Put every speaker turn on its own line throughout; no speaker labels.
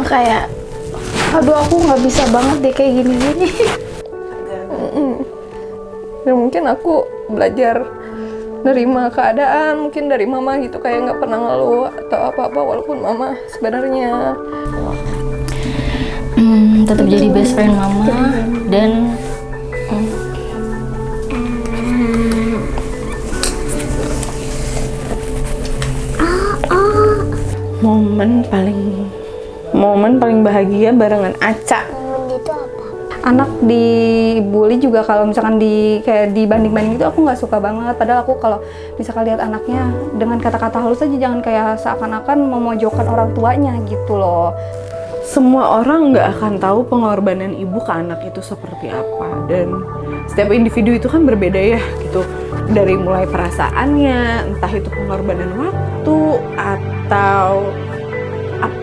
Kayak aduh aku nggak bisa banget deh kayak gini-gini.
Ya mungkin aku belajar nerima keadaan mungkin dari mama gitu, kayak nggak pernah ngeluh atau apa-apa walaupun mama sebenarnya
tetap jadi best friend mama dan
momen paling bahagia barengan Aca.
Gitu apa?
Anak dibully juga kalau misalkan kayak dibanding-banding itu aku nggak suka banget. Padahal aku kalau misalkan lihat anaknya dengan kata-kata halus aja, jangan kayak seakan-akan memojokkan orang tuanya gitu loh. Semua orang nggak akan tahu pengorbanan ibu ke anak itu seperti apa, dan setiap individu itu kan berbeda ya gitu. Dari mulai perasaannya, entah itu pengorbanan waktu atau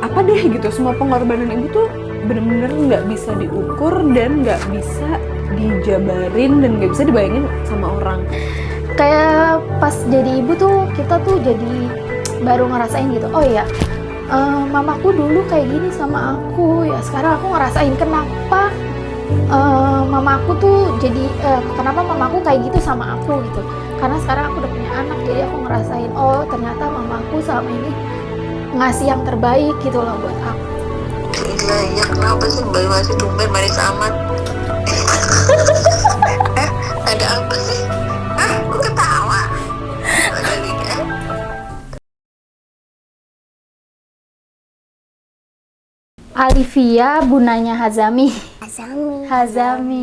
apa deh gitu, semua pengorbanan ibu tuh bener-bener nggak bisa diukur dan nggak bisa dijabarin dan nggak bisa dibayangin sama orang.
Kayak pas jadi ibu tuh kita tuh jadi baru ngerasain gitu, oh iya mamaku dulu kayak gini sama aku, ya sekarang aku ngerasain kenapa mamaku tuh jadi kenapa mamaku kayak gitu sama aku gitu, karena sekarang aku udah punya anak, jadi aku ngerasain oh ternyata mamaku selama ini ngasih yang terbaik gitu loh buat aku.
Gila ya, kenapa sih Mbak masih tumben manis amat? Ada apa sih? Kok ketawa? Ada liga?
Alivia Bunanya Hazami.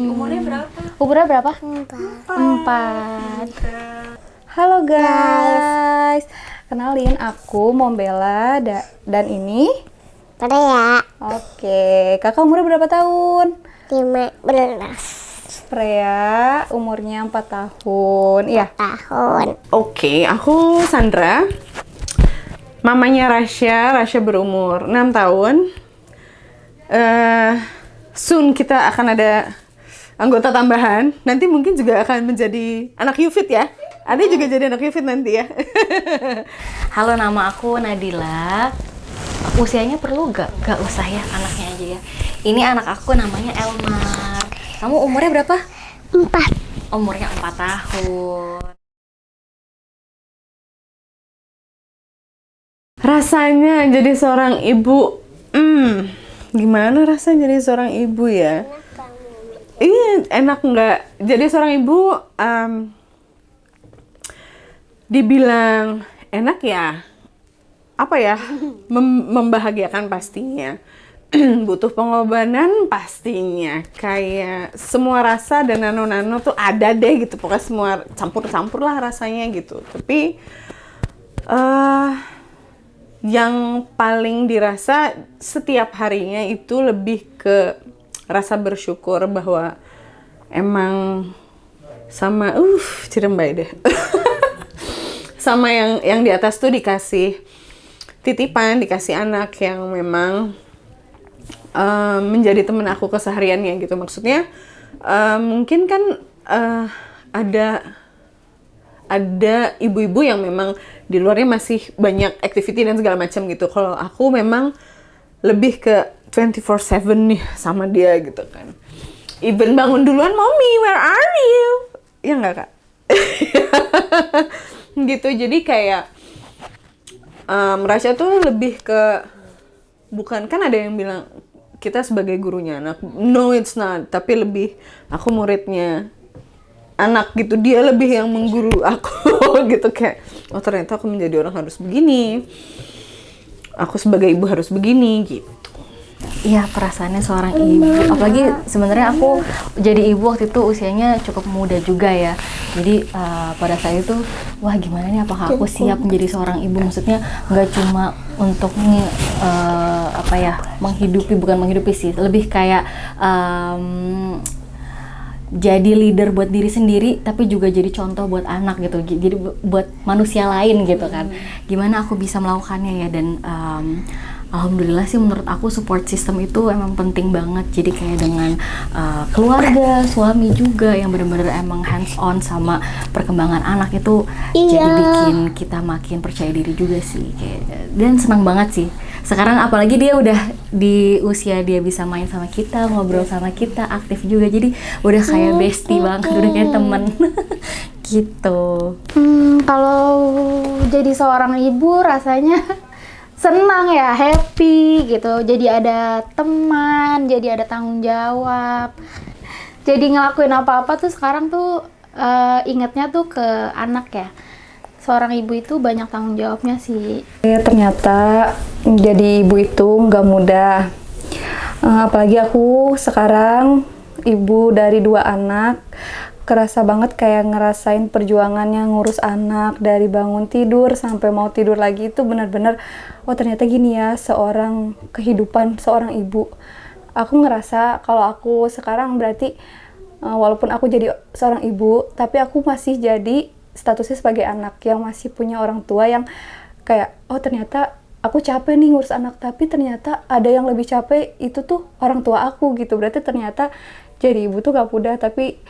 Umurnya berapa? 4.
Halo guys, kenalin aku Mombela dan ini
Freya,
Oke, kakak umurnya berapa tahun?
15
Freya umurnya 4 tahun. Iya.
tahun.
Oke, aku Sandra. Mamanya Rasya berumur 6 tahun. Soon kita akan ada anggota tambahan. Nanti mungkin juga akan menjadi anak Yufit ya. Ada juga jadi anak Yufit nanti ya.
halo, nama aku Nadila. Usianya perlu gak usah ya, anaknya aja ya. Ini anak aku namanya Elmar. Kamu umurnya berapa?
4.
Umurnya 4 tahun.
Rasanya jadi seorang ibu, gimana rasanya jadi seorang ibu ya? Iya, enak nggak? Jadi seorang ibu, dibilang enak ya, apa ya, membahagiakan pastinya. Butuh pengorbanan pastinya, kayak semua rasa dan nano-nano tuh ada deh gitu, pokoknya semua campur-campur lah rasanya gitu. Tapi yang paling dirasa setiap harinya itu lebih ke rasa bersyukur bahwa emang sama cirembai deh. Sama yang di atas tuh dikasih titipan, dikasih anak yang memang menjadi temen aku kesehariannya gitu. Maksudnya mungkin kan ada ibu-ibu yang memang di luarnya masih banyak activity dan segala macam gitu. Kalau aku memang lebih ke 24/7 nih sama dia gitu kan. Even bangun duluan, "Mommy, where are you?" Ya nggak, Kak? Gitu, jadi kayak Rasya tuh lebih ke, bukan kan ada yang bilang kita sebagai gurunya anak, no it's not, tapi lebih aku muridnya anak gitu, dia lebih yang mengguru aku gitu, kayak oh ternyata aku menjadi orang harus begini, aku sebagai ibu harus begini gitu.
Iya, perasaannya seorang ibu, apalagi sebenarnya aku jadi ibu waktu itu usianya cukup muda juga ya. Jadi pada saat itu, wah gimana nih, apakah aku siap menjadi seorang ibu? Maksudnya nggak cuma untuk bukan menghidupi sih, lebih kayak jadi leader buat diri sendiri, tapi juga jadi contoh buat anak gitu, jadi buat manusia lain gitu kan. Gimana aku bisa melakukannya ya, dan alhamdulillah sih menurut aku support system itu emang penting banget. Jadi kayak dengan keluarga, suami juga yang benar-benar emang hands on sama perkembangan anak itu, jadi bikin kita makin percaya diri juga sih. Dan senang banget sih Sekarang apalagi dia udah di usia dia bisa main sama kita, ngobrol sama kita, aktif juga, jadi udah kayak bestie banget, udah kayak temen. Gitu.
Kalau jadi seorang ibu rasanya senang ya, happy gitu. Jadi ada teman, jadi ada tanggung jawab. Jadi ngelakuin apa-apa tuh sekarang tuh ingetnya tuh ke anak ya. Seorang ibu itu banyak tanggung jawabnya sih.
Ternyata jadi ibu itu nggak mudah. Apalagi aku sekarang ibu dari 2 anak. Kerasa banget kayak ngerasain perjuangannya ngurus anak dari bangun tidur sampai mau tidur lagi itu benar-benar oh ternyata gini ya seorang kehidupan seorang ibu. Aku ngerasa kalau aku sekarang berarti walaupun aku jadi seorang ibu tapi aku masih jadi statusnya sebagai anak yang masih punya orang tua yang kayak oh ternyata aku capek nih ngurus anak tapi ternyata ada yang lebih capek itu tuh orang tua aku gitu. Berarti ternyata jadi ibu tuh gak mudah tapi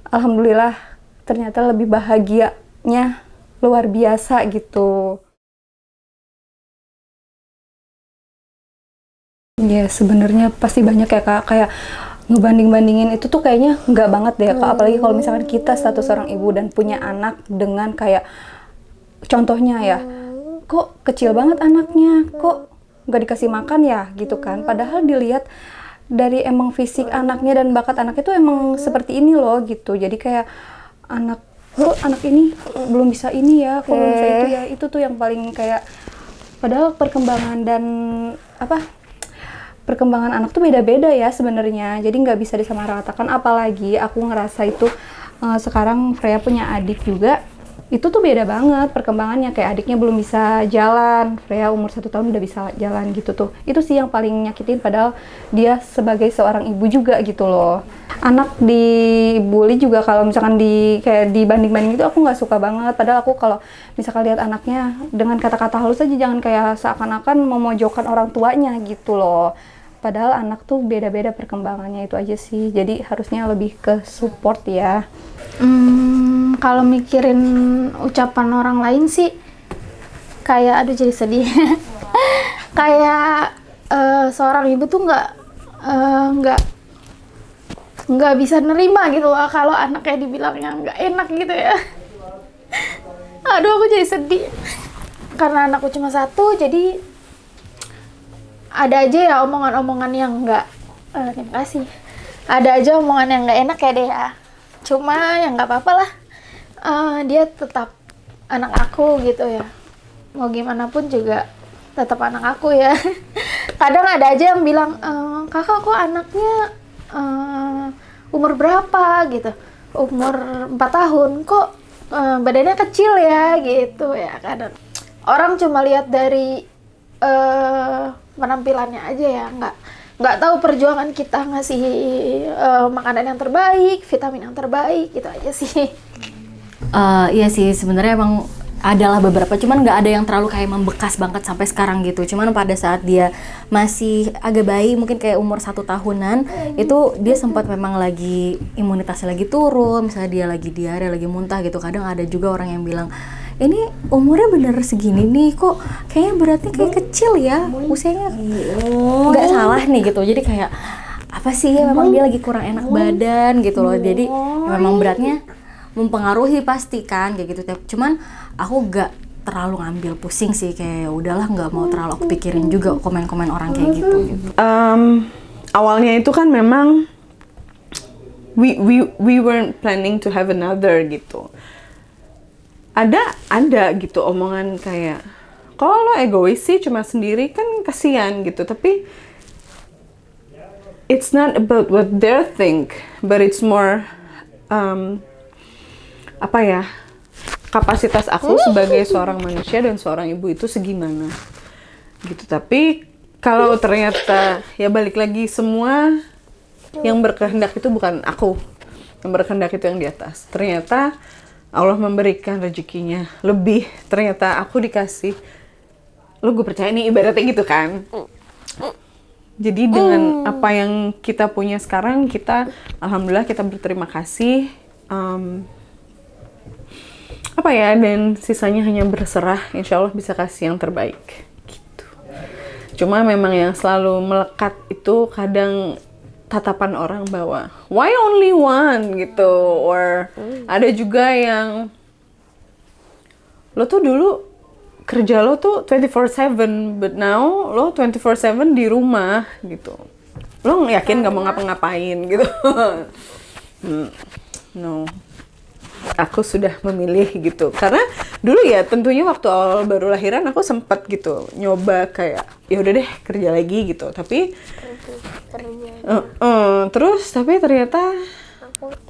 alhamdulillah ternyata lebih bahagianya luar biasa gitu. Ya sebenarnya pasti banyak ya Kak, kayak ngebanding-bandingin itu tuh kayaknya nggak banget deh Kak, apalagi kalau misalkan kita status seorang ibu dan punya anak dengan kayak contohnya ya, kok kecil banget anaknya, kok nggak dikasih makan ya gitu kan, padahal dilihat dari emang fisik anaknya dan bakat anaknya tuh emang seperti ini loh gitu. Jadi kayak anak ini belum bisa ini ya, kok belum bisa itu ya. Itu tuh yang paling kayak padahal perkembangan dan perkembangan anak tuh beda-beda ya sebenarnya. Jadi nggak bisa disamaratakan, apalagi aku ngerasa itu sekarang Freya punya adik juga. Itu tuh beda banget perkembangannya, kayak adiknya belum bisa jalan, Freya umur 1 tahun udah bisa jalan gitu tuh. Itu sih yang paling nyakitin, padahal dia sebagai seorang ibu juga gitu loh. Anak dibully juga kalau misalkan kayak dibanding-banding itu aku nggak suka banget, padahal aku kalau misalkan lihat anaknya dengan kata-kata halus aja, jangan kayak seakan-akan memojokkan orang tuanya gitu loh. Padahal anak tuh beda-beda perkembangannya, itu aja sih. Jadi harusnya lebih ke support ya.
Kalau mikirin ucapan orang lain sih kayak aduh jadi sedih. Kayak seorang ibu tuh nggak bisa nerima gitu loh kalau anaknya dibilangnya nggak enak gitu ya. Aduh aku jadi sedih karena anakku cuma 1, jadi ada aja ya omongan-omongan yang nggak terima kasih, ada aja omongan yang nggak enak ya deh ya. Cuma ya nggak apa-apa lah, dia tetap anak aku gitu ya, mau gimana pun juga tetap anak aku ya. Kadang ada aja yang bilang, kakak kok anaknya umur berapa gitu, umur 4 tahun kok badannya kecil ya gitu ya. Kadang orang cuma lihat dari penampilannya aja ya, nggak tahu perjuangan kita ngasih makanan yang terbaik, vitamin yang terbaik, gitu aja sih.
Iya sih, sebenarnya emang adalah beberapa, cuman nggak ada yang terlalu kayak membekas banget sampai sekarang gitu. Cuman pada saat dia masih agak bayi, mungkin kayak umur 1 tahunan, itu dia sempat memang lagi imunitasnya lagi turun, misalnya dia lagi diare, lagi muntah gitu. Kadang ada juga orang yang bilang, ini umurnya bener segini nih, kok kayaknya beratnya kayak kecil ya, usianya nggak salah nih gitu. Jadi kayak apa sih ya, memang dia lagi kurang enak badan gitu loh. Jadi ya memang beratnya mempengaruhi pasti kan kayak gitu. Cuman aku nggak terlalu ngambil pusing sih, kayak udahlah, nggak mau terlalu aku pikirin juga komen-komen orang kayak gitu.
Awalnya itu kan memang we weren't planning to have another gitu. Ada gitu omongan kayak, kalau lo egois sih cuma sendiri kan kasihan gitu. Tapi it's not about what they think, but it's more kapasitas aku sebagai seorang manusia dan seorang ibu itu segimana gitu. Tapi kalau ternyata ya balik lagi, semua yang berkehendak itu bukan aku, yang berkehendak itu yang di atas. Ternyata Allah memberikan rezekinya lebih, ternyata aku dikasih, lu gue percaya nih, ibaratnya gitu kan. Jadi dengan apa yang kita punya sekarang, kita alhamdulillah kita berterima kasih, dan sisanya hanya berserah, insya Allah bisa kasih yang terbaik gitu. Cuma memang yang selalu melekat itu kadang tatapan orang bahwa why only one gitu, or ada juga yang lo tuh dulu kerja lo tuh 24/7 but now lo 24/7 di rumah gitu, lo yakin gak mau ngapa-ngapain gitu. No, aku sudah memilih gitu, karena dulu ya tentunya waktu awal baru lahiran aku sempat gitu nyoba kayak ya udah deh kerja lagi gitu, tapi terus tapi ternyata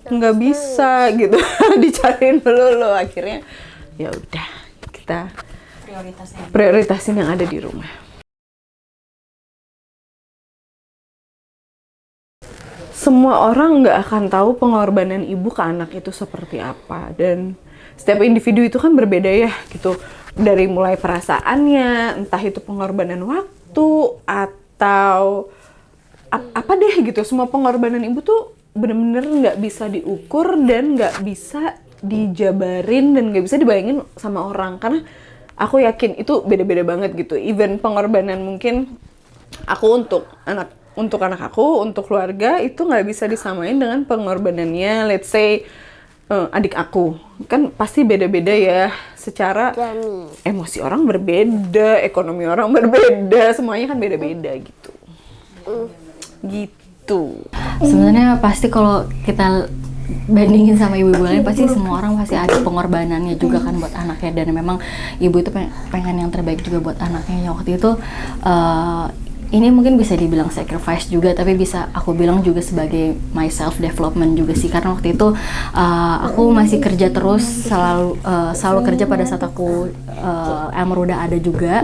nggak bisa gitu. Dicariin melulu, akhirnya ya udah kita prioritasin yang ada di rumah. Semua orang nggak akan tahu pengorbanan ibu ke anak itu seperti apa, dan setiap individu itu kan berbeda ya gitu, dari mulai perasaannya, entah itu pengorbanan waktu atau apa deh gitu. Semua pengorbanan ibu tuh bener-bener nggak bisa diukur dan nggak bisa dijabarin dan nggak bisa dibayangin sama orang, karena aku yakin itu beda-beda banget gitu. Even pengorbanan mungkin aku untuk anak aku, untuk keluarga, itu nggak bisa disamain dengan pengorbanannya let's say adik aku. Kan pasti beda-beda ya, secara emosi orang berbeda, ekonomi orang berbeda, semuanya kan beda-beda gitu. Gitu.
Sebenarnya pasti kalau kita bandingin sama ibu-ibu lain, pasti semua orang pasti ada pengorbanannya juga kan buat anaknya, dan memang ibu itu pengen yang terbaik juga buat anaknya. Waktu itu ini mungkin bisa dibilang sacrifice juga, tapi bisa aku bilang juga sebagai my self development juga sih, karena waktu itu aku masih kerja terus, selalu kerja pada saat aku Elmer udah ada juga,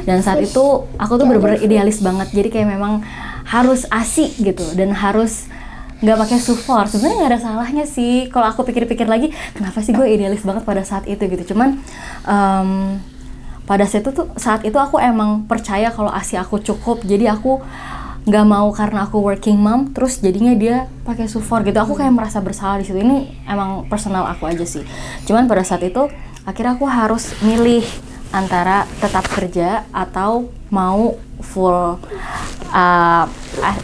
dan saat itu aku tuh bener-bener idealis banget, jadi kayak memang harus asik gitu dan harus nggak pakai support. Sebenarnya nggak ada salahnya sih kalau aku pikir-pikir lagi, kenapa sih gue idealis banget pada saat itu gitu. Cuman pada saat itu aku emang percaya kalau ASI aku cukup, jadi aku nggak mau karena aku working mom terus jadinya dia pakai support gitu. Aku kayak merasa bersalah di situ. Ini emang personal aku aja sih. Cuman pada saat itu akhirnya aku harus milih antara tetap kerja atau mau full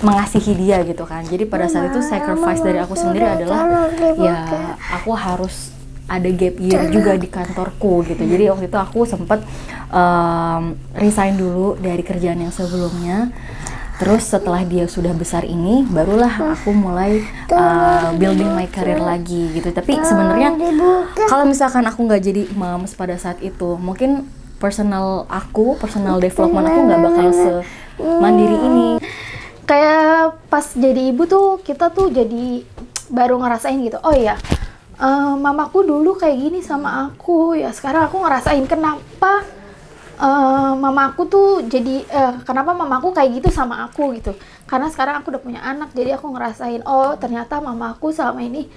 mengasihi dia gitu kan. Jadi pada saat itu sacrifice dari aku sendiri adalah ya aku harus ada gap year juga di kantorku gitu. Jadi waktu itu aku sempat resign dulu dari kerjaan yang sebelumnya. Terus setelah dia sudah besar ini, barulah aku mulai building my career lagi gitu. Tapi sebenarnya kalau misalkan aku nggak jadi moms pada saat itu, mungkin personal development aku nggak bakal semandiri ini.
Kayak pas jadi ibu tuh kita tuh jadi baru ngerasain gitu, oh iya, mamaku dulu kayak gini sama aku, ya sekarang aku ngerasain kenapa mamaku tuh jadi kenapa mamaku kayak gitu sama aku gitu. Karena sekarang aku udah punya anak, jadi aku ngerasain, oh ternyata mamaku selama ini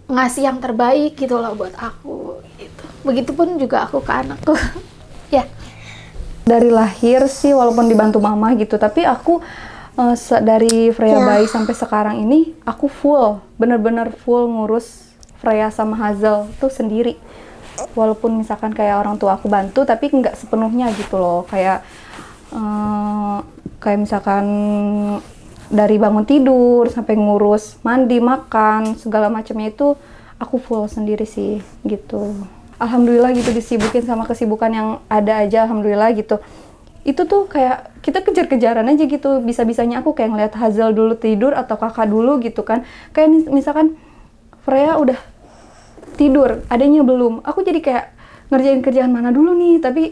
ngasih yang terbaik gitu loh buat aku gitu. Begitupun juga aku ke anakku. Ya. Dari lahir sih walaupun dibantu mama gitu, tapi aku dari Freya bayi sampai sekarang ini aku bener-bener full ngurus Freya sama Hazel tuh sendiri. Walaupun misalkan kayak orang tua aku bantu, tapi nggak sepenuhnya gitu loh. Kayak misalkan dari bangun tidur sampai ngurus mandi, makan, segala macamnya itu aku full sendiri sih gitu. Alhamdulillah gitu, disibukin sama kesibukan yang ada aja, alhamdulillah gitu. Itu tuh kayak kita kejar-kejaran aja gitu. Bisa-bisanya aku kayak ngeliat Hazel dulu tidur atau kakak dulu gitu kan. Kayak misalkan Freya udah tidur, adanya belum. Aku jadi kayak ngerjain kerjaan mana dulu nih, tapi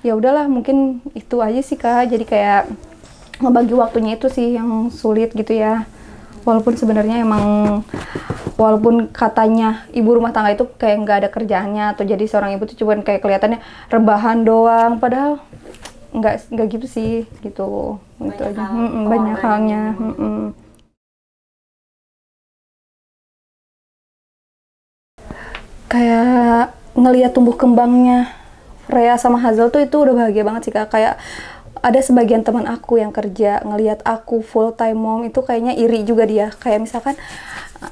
ya udahlah, mungkin itu aja sih Kak. Jadi kayak ngebagi waktunya itu sih yang sulit gitu ya. Walaupun sebenarnya emang walaupun katanya ibu rumah tangga itu kayak nggak ada kerjaannya atau jadi seorang ibu tuh cuman kayak kelihatannya rebahan doang, padahal nggak gitu sih gitu. Itu aja. Banyak halnya. Kayak ngelihat tumbuh kembangnya Freya sama Hazel tuh itu udah bahagia banget sih Kak. Kayak ada sebagian teman aku yang kerja ngelihat aku full time mom itu kayaknya iri juga dia. Kayak misalkan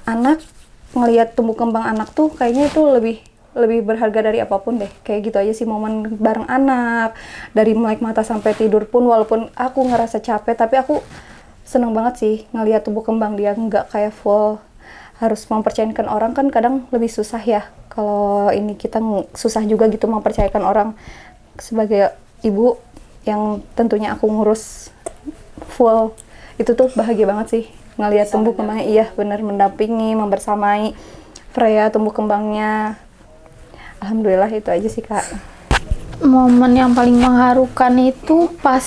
anak ngelihat tumbuh kembang anak tuh kayaknya itu lebih
lebih berharga dari apapun deh. Kayak gitu aja sih, momen bareng anak, dari melek mata sampai tidur pun, walaupun aku ngerasa capek, tapi aku seneng banget sih ngelihat tumbuh kembang dia, nggak kayak full harus mempercayakan orang, kan kadang lebih susah ya. Kalau ini kita susah juga gitu mempercayakan orang. Sebagai ibu yang tentunya aku ngurus full, itu tuh bahagia banget sih ngelihat tumbuh kembangnya. Iya bener, mendampingi, membersamai Freya tumbuh kembangnya. Alhamdulillah, itu aja sih Kak.
Momen yang paling mengharukan itu pas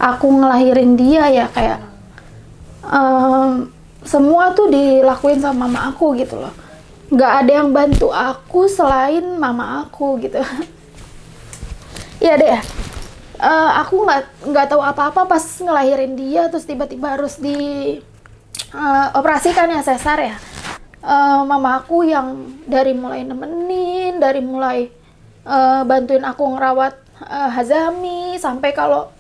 aku ngelahirin dia ya, kayak semua tuh dilakuin sama mama aku gitu loh. Nggak ada yang bantu aku selain mama aku gitu. Iya deh, aku nggak tahu apa-apa pas ngelahirin dia, terus tiba-tiba harus di operasikan ya, sesar ya. Mama aku yang dari mulai nemenin, dari mulai bantuin aku ngerawat Hazami, sampai kalau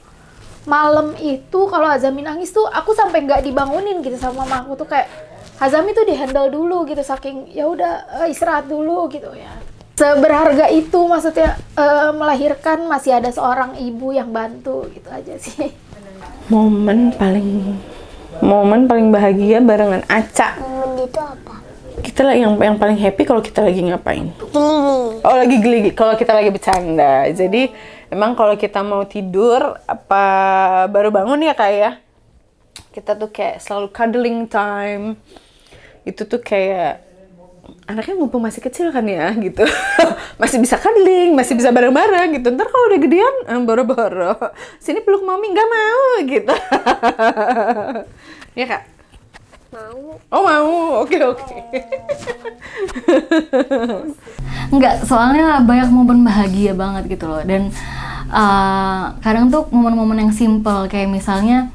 malam itu kalau Hazami nangis tuh aku sampai nggak dibangunin gitu sama mama aku tuh, kayak Hazami tuh dihandle dulu gitu, saking ya udah istirahat dulu gitu ya. Seberharga itu maksudnya melahirkan masih ada seorang ibu yang bantu gitu aja sih.
Momen paling bahagia barengan Aca.
Momen itu apa?
Kita lah yang paling happy kalau kita lagi ngapain?
Geli.
Oh, lagi geli kalau kita lagi bercanda. Jadi emang kalau kita mau tidur apa baru bangun ya Kak ya, kita tuh kayak selalu cuddling time. Itu tuh kayak anaknya mumpung masih kecil kan ya gitu. Masih bisa cuddling, masih bisa bareng-bareng gitu. Ntar kalau udah gedean boro-boro sini peluk mami, nggak mau gitu. Ya Kak?
Mau.
Oh mau, oke.
Enggak, soalnya banyak momen bahagia banget gitu loh. Dan kadang tuh momen-momen yang simple, kayak misalnya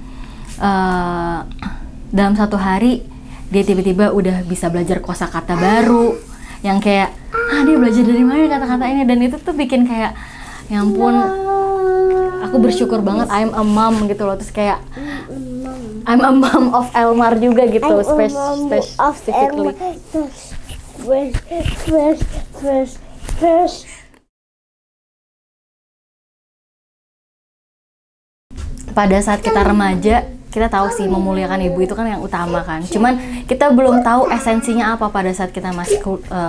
dalam satu hari dia tiba-tiba udah bisa belajar kosakata baru, yang kayak dia belajar dari mana kata-kata ini, dan itu tuh bikin kayak ya ampun, aku bersyukur banget I'm a mom gitu loh. Terus kayak I'm a mom of Elmar juga gitu, specifically.
First.
Pada saat kita remaja, kita tahu sih memuliakan ibu itu kan yang utama kan. Cuman kita belum tahu esensinya apa pada saat kita masih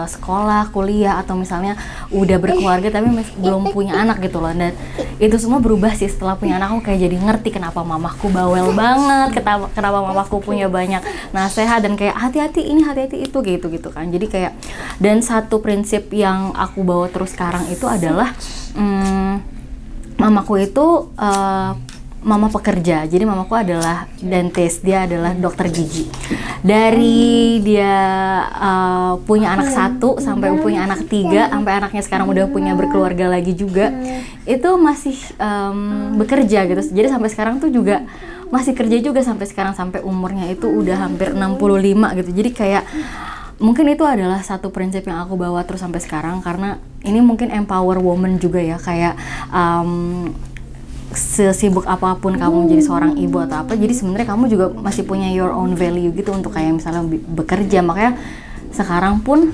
sekolah, kuliah, atau misalnya udah berkeluarga tapi belum punya anak gitu loh. Dan itu semua berubah sih setelah punya anak. Aku kayak jadi ngerti kenapa mamaku bawel banget, kenapa mamaku punya banyak nasihat, dan kayak hati-hati ini, hati-hati itu gitu kan. Jadi kayak, dan satu prinsip yang aku bawa terus sekarang itu adalah mamaku itu mama pekerja. Jadi mamaku adalah dentist, dia adalah dokter gigi. Dari dia punya anak 1 sampai punya anak 3, sampai anaknya sekarang udah punya berkeluarga lagi juga, itu masih bekerja gitu. Jadi sampai sekarang tuh juga masih kerja juga sampai sekarang, sampai umurnya itu udah hampir 65 gitu. Jadi kayak mungkin itu adalah satu prinsip yang aku bawa terus sampai sekarang, karena ini mungkin empower woman juga ya, kayak sesibuk apapun kamu menjadi seorang ibu atau apa, jadi sebenarnya kamu juga masih punya your own value gitu untuk kayak misalnya bekerja. Makanya sekarang pun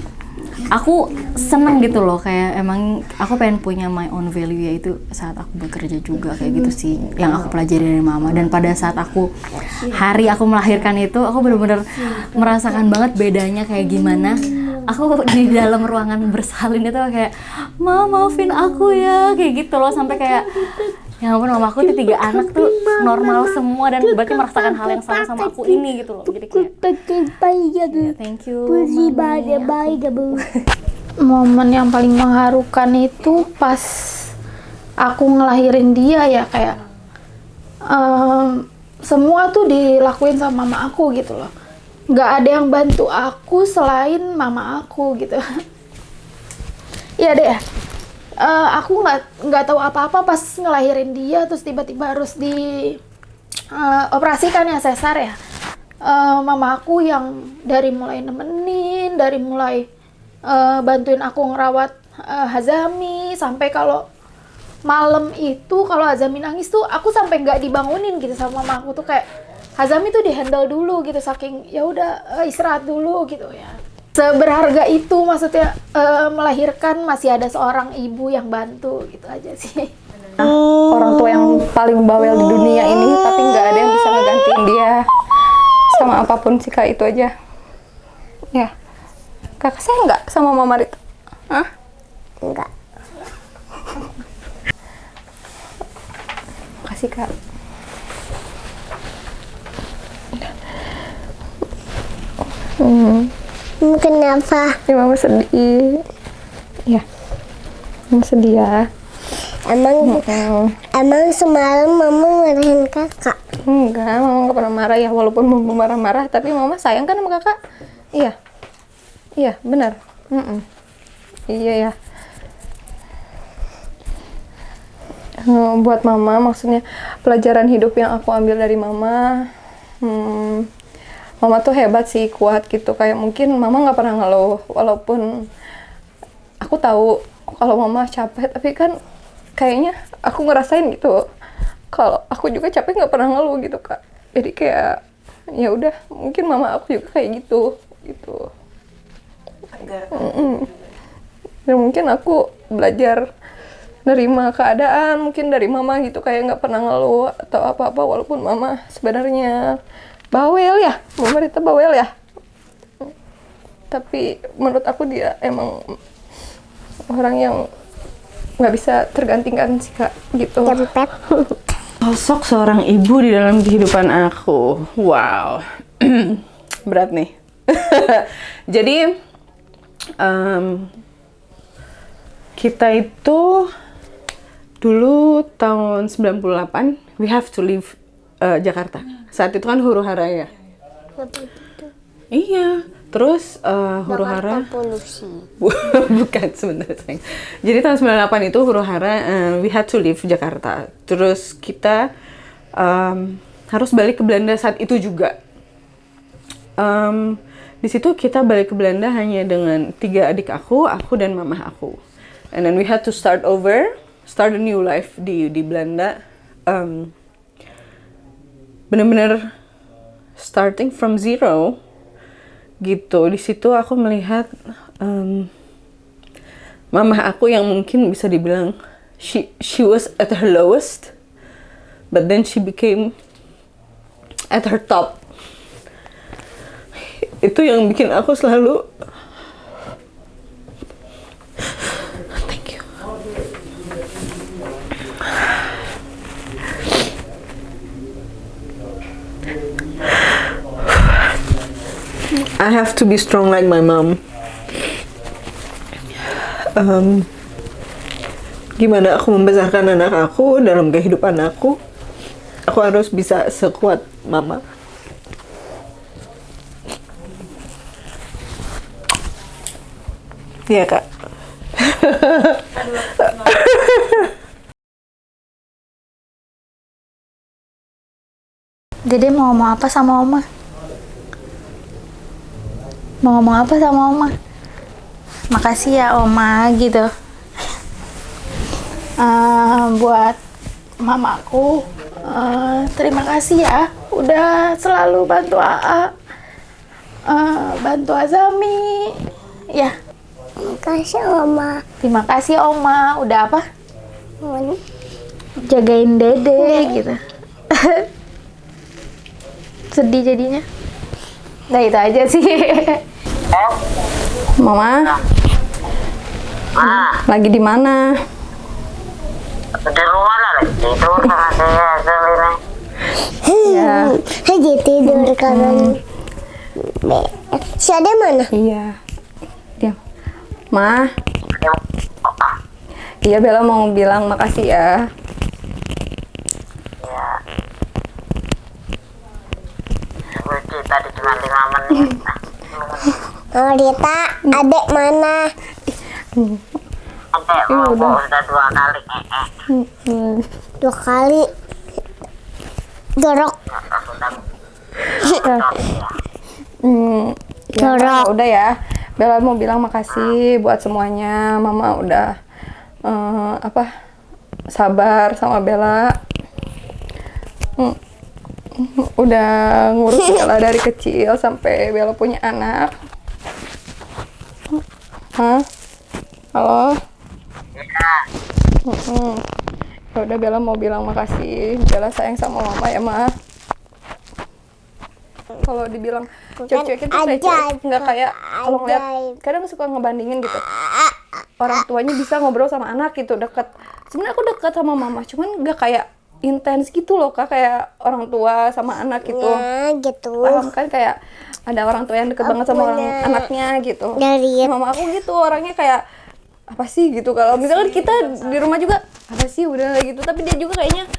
aku seneng gitu loh, kayak emang aku pengen punya my own value, yaitu saat aku bekerja juga, kayak gitu sih yang aku pelajari dari mama. Dan pada saat aku hari aku melahirkan itu, aku benar-benar merasakan banget bedanya kayak gimana. Aku di dalam ruangan bersalin itu kayak, maafin aku ya, kayak gitu loh, sampai kayak ya ampun, mamaku tuh 3 anak tuh normal semua dan berarti merasakan hal yang sama sama aku ini gitu loh. Jadi kayak thank you Mami.
Momen yang paling mengharukan itu pas aku ngelahirin dia ya, kayak semua tuh dilakuin sama mama aku gitu loh. Nggak ada yang bantu aku selain mama aku gitu. Iya deh, aku nggak tahu apa-apa pas ngelahirin dia, terus tiba-tiba harus di operasikan ya, sesar ya. Mama aku yang dari mulai nemenin, dari mulai bantuin aku ngerawat Hazami, sampai kalau malam itu kalau Hazami nangis tuh aku sampai nggak dibangunin gitu sama mama aku tuh, kayak Hazami tuh dihandle dulu gitu, saking ya udah istirahat dulu gitu ya. seberharga itu, maksudnya melahirkan masih ada seorang ibu yang bantu, gitu aja sih.
Orang tua yang paling bawel di dunia ini, tapi nggak ada yang bisa ngegantiin dia sama apapun sih Kak, itu aja. Ya, Kakak sayang nggak sama Mama Rita? Hah?
Enggak.
Makasih Kak.
Kenapa?
Ya Mama sedih. Ya, Mama sedih ya.
Emang semalam mama marahin kakak?
Enggak, Mama nggak pernah marah ya, walaupun Mama marah-marah, tapi Mama sayang kan sama Kakak? Iya. Iya, benar. Iya ya. Buat Mama, maksudnya pelajaran hidup yang aku ambil dari Mama, Mama tuh hebat sih, kuat gitu. Kayak mungkin Mama nggak pernah ngeluh, walaupun aku tahu kalau Mama capek, tapi kan kayaknya aku ngerasain gitu. Kalau aku juga capek nggak pernah ngeluh gitu Kak. Jadi kayak ya udah, mungkin Mama aku juga kayak gitu. Dan mungkin aku belajar nerima keadaan mungkin dari Mama gitu, kayak nggak pernah ngeluh atau apa-apa, walaupun Mama sebenarnya bawel ya, Mama Rita bawel ya, tapi menurut aku dia emang orang yang nggak bisa tergantikan sih Kak, gitu.
Sosok seorang ibu di dalam kehidupan aku, wow, berat nih. Jadi kita itu dulu tahun 98 we have to leave Jakarta. Saat itu kan huru-hara ya. Iya, terus huru-hara
Polusi.
bukan sebenarnya sayang. Jadi tahun 98 itu huru-hara, we had to leave Jakarta. Terus kita harus balik ke Belanda saat itu juga. Di situ kita balik ke Belanda hanya dengan 3 adik aku dan mamah aku. And then we had to start over, start a new life di Belanda. Bener-bener starting from zero gitu. Di situ aku melihat mamah aku yang mungkin bisa dibilang she was at her lowest, but then she became at her top. Itu yang bikin aku selalu thank you. I have to be strong like my mom. Gimana aku membesarkan anak aku dalam kehidupan aku harus bisa sekuat mama. Iya Kak.
Dede mau ngomong apa sama Oma? Mau ngomong apa sama Oma? Makasih ya Oma gitu. Buat mamaku, terima kasih ya udah selalu bantu AA, bantu Azami, ya.
Makasih Oma.
Terima kasih Oma, udah apa? Jagain Dede gitu. Sedih jadinya. Nah itu aja sih.
Mama, lagi di mana?
Di rumah lah, tidur sama dia sebenarnya.
Ya.
Lagi tidur kan. Si Ade mana?
Iya. Diam. Ma. Iya, Bella mau bilang makasih ya.
Ya. Kita tadi cuma 5 menit.
Oh Rita, adek mana?
Sampai udah 2 kali.
2 kali. Dorok.
Ya, udah ya. Bella mau bilang makasih buat semuanya. Mama udah sabar sama Bella. Udah ngurus Bella dari kecil sampai Bella punya anak. Hah? Halo?
Ya.
Ya udah, Bella mau bilang makasih. Bella sayang sama mama ya, Ma. Kalau dibilang cuek-cuek itu kayak
ajaib,
nggak kayak kalau ngeliat,
ajaib.
kadang suka ngebandingin gitu. Orang tuanya bisa ngobrol sama anak gitu, deket. Sebenarnya aku deket sama mama, cuman nggak kayak intens gitu loh, Kak, kayak orang tua sama anak gitu.
Nah, gitu.
Paham kan, kayak ada orang tua yang deket banget sama orang
Punya
anaknya gitu.
dari-
Mama aku gitu orangnya kayak apa sih gitu. Kalau misalkan kita di rumah juga apa sih udah gitu, tapi dia juga kayaknya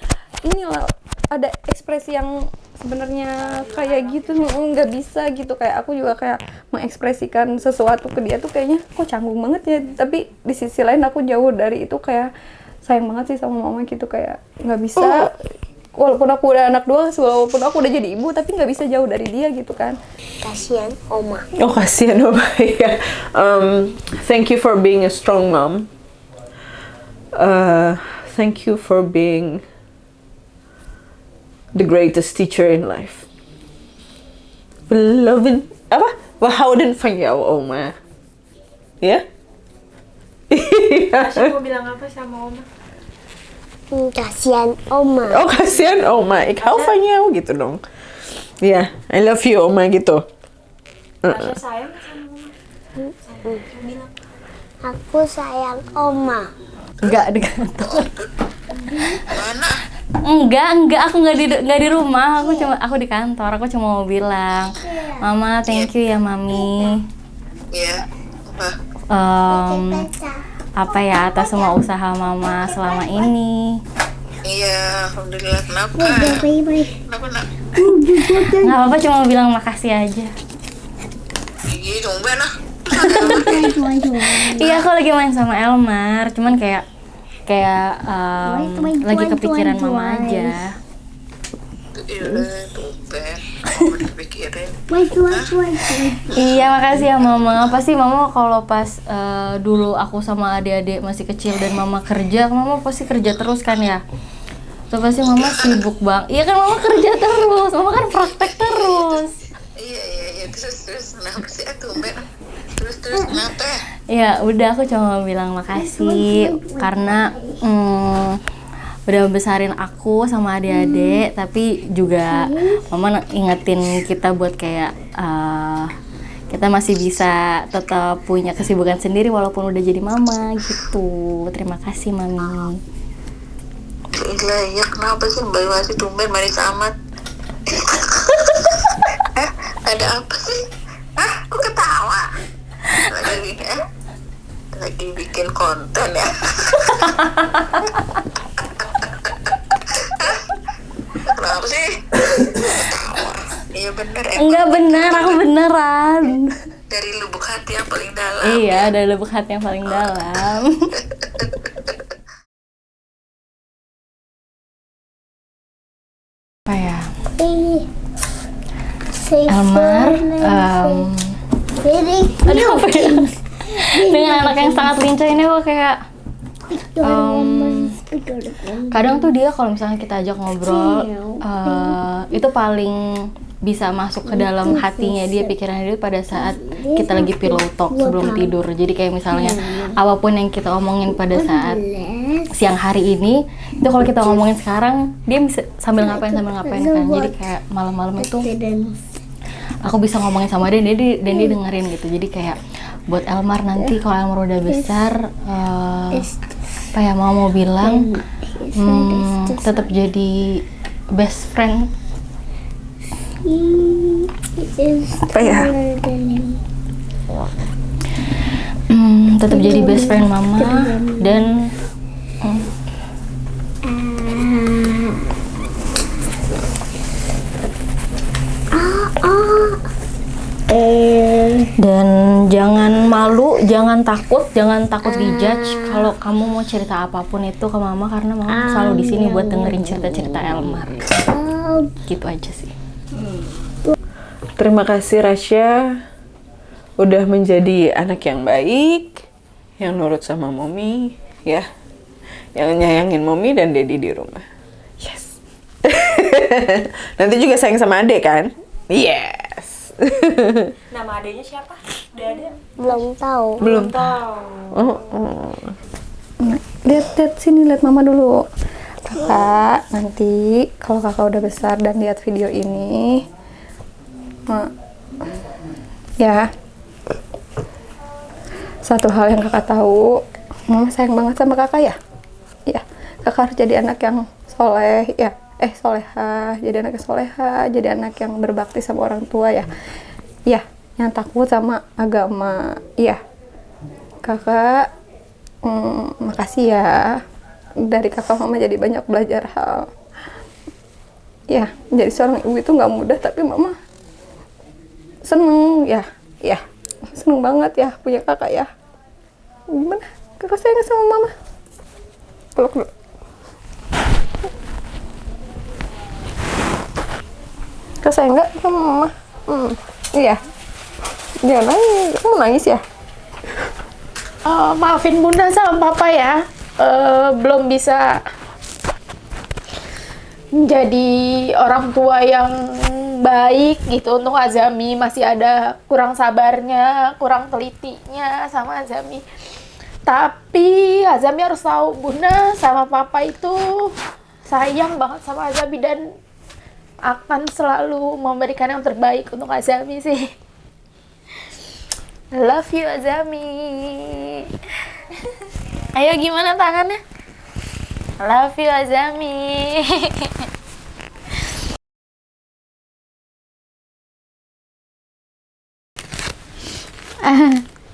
inilah ada ekspresi yang sebenarnya kayak gitu nggak bisa gitu. Kayak aku juga kayak mengekspresikan sesuatu ke dia tuh kayaknya kok canggung banget ya, tapi di sisi lain aku jauh dari itu, kayak sayang banget sih sama mama gitu, kayak nggak bisa. Walaupun aku udah anak dua, walaupun aku udah jadi ibu, tapi nggak bisa jauh dari dia gitu kan.
Kasihan Oma.
Oh, kasihan Oma. Ya. Thank you for being a strong mom. Thank you for being the greatest teacher in life. Beloved apa? Wahouden van jou, Oma. Ya?
Mau bilang apa sama Oma?
Kasihan Oma.
Oh, kasihan Oma. Ik hou van jou gitu dong. Ya, I love you Oma gitu.
Tasya sayang sama Oma.
Aku sayang Oma.
Enggak di kantor. Enggak, aku nggak di rumah. Aku di kantor. Aku cuma mau bilang, Mama, thank you ya, Mami.
Iya.
Apa ya atas semua usaha Mama selama ini.
Iya, alhamdulillah. Kenapa?
Bye-bye.
Kenapa nak?
Nggak apa-apa, cuma mau bilang makasih aja.
Gigi tumben ah.
Iya, aku lagi main sama Elmar, cuman kayak lagi kepikiran Mama aja.
Iya, tumben. Mau dipikirin.
Iya, makasih ya Mama. Pasti Mama kalau pas dulu aku sama adik-adik masih kecil dan Mama kerja, Mama pasti kerja terus kan ya. Tuh pasti Mama sibuk banget. Iya kan, Mama kerja terus, Mama kan praktek terus.
Iya. Terus kenapa sih? Tumben. Terus kenapa?
Ya udah, aku cuma mau bilang makasih karena udah besarin aku sama adik-adik, tapi juga Mama ingetin kita buat kayak kita masih bisa tetap punya kesibukan sendiri walaupun udah jadi mama gitu. Terima kasih Mami.
Gila, iya kenapa sih Mbak masih tumben manis amat? Ada apa sih? Kok ketawa? Lagi bikin konten ya? Kenapa sih? Ketawa. Iya bener.
Enggak bener, aku beneran.
Dari lubuk hati yang paling dalam.
Iya, dari lubuk hati yang paling dalam. Apa ya? Elmar, aduh apa ya? Dengan anak yang sangat lincah ini kok kayak kadang tuh dia kalau misalnya kita ajak ngobrol itu paling bisa masuk ke dalam hatinya dia, pikirannya dia pada saat kita lagi pillow talk sebelum tidur. Jadi kayak misalnya apapun yang kita omongin pada saat siang hari ini, itu kalau kita ngomongin sekarang dia bisa sambil ngapain kan. Jadi kayak malam-malam itu aku bisa ngomongin sama dia dan dia dengerin gitu. Jadi kayak buat Elmar nanti kalau Elmar udah besar, apa ya mau bilang tetap jadi best friend.
Apa ya?
Tetap jadi best friend Mama dan dan jangan malu, jangan takut dijudge kalau kamu mau cerita apapun itu ke Mama, karena Mama selalu di sini buat dengerin cerita-cerita Elmar. Gitu aja sih.
Terima kasih Rasya udah menjadi anak yang baik, yang nurut sama Mommy, ya, yang nyayangin Mommy dan Daddy di rumah. Yes. Nanti juga sayang sama adek kan? Yes.
Nama adanya siapa? Udah ada?
Belum tahu.
Belum. Oh,
Nah, lihat sini, lihat mama dulu. Kakak, nanti kalau kakak udah besar dan lihat video ini, ya, satu hal yang kakak tahu, mama sayang banget sama kakak ya. Ya, kakak harus jadi anak yang soleh, ya. Solehah, jadi anak yang solehah, jadi anak yang berbakti sama orang tua ya. Ya, yang takut sama agama, ya. Kakak, makasih ya. Dari kakak mama jadi banyak belajar hal. Ya, jadi seorang ibu itu nggak mudah, tapi mama seneng ya. Ya, seneng banget ya punya kakak ya. Gimana? Kakak sayang sama mama? Peluk dulu. Kakak sayang nggak sama mama? Iya. Jangan nangis. Kamu nangis ya?
Maafin Bunda sama Papa ya. Belum bisa menjadi orang tua yang baik gitu untuk Azami. Masih ada kurang sabarnya, kurang telitinya sama Azami. Tapi Azami harus tahu Bunda sama Papa itu sayang banget sama Azami dan akan selalu memberikan yang terbaik untuk Azami sih. I love you Azami. Ayo gimana tangannya? I love you Azami.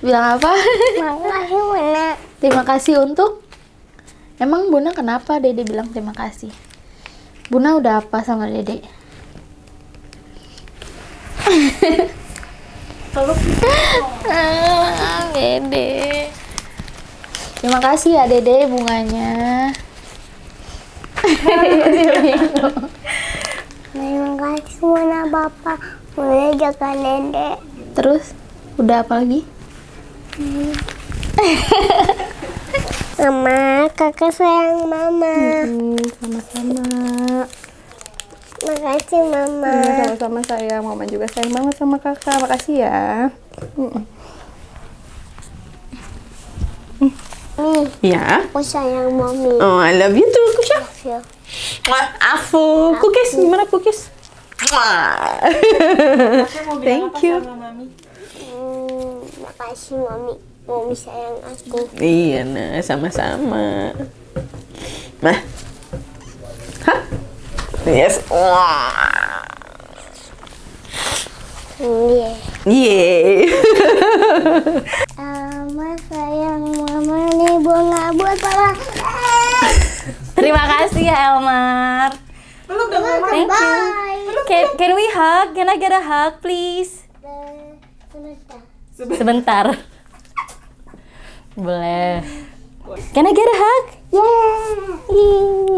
Bilang apa?
Makasih Bunda.
Terima kasih untuk. Emang Bunda kenapa Dede bilang terima kasih? Bunda udah apa sama Dede? Dede. Terima kasih ya Dede bunganya.
Terima kasih Bunda Bapak. Bunda jaga Dede.
Terus udah apa lagi?
Mama, kakak sayang Mama.
Sama-sama.
Makasih Mama.
Iya, sama-sama sayang. Mama juga sayang banget sama kakak. Makasih ya.
Nih,
ya.
aku sayang Mami.
Oh, I love you too, Kusya.
Ya.
Wah, Afu. Cookies, gimana cookies? Wah. Thank you.
Makasih Mami. Mami sayang aku.
Iya, nah, sama-sama. Nah. Hah? Yes. Wah.
Iya.
Yeay.
Mama sayang Mama nih bunga buat Papa.
Terima kasih ya Elmar. Thank you. Can we hug? Can I get a hug, please? Sebentar. Boleh. Can I get a hug?
Yeah.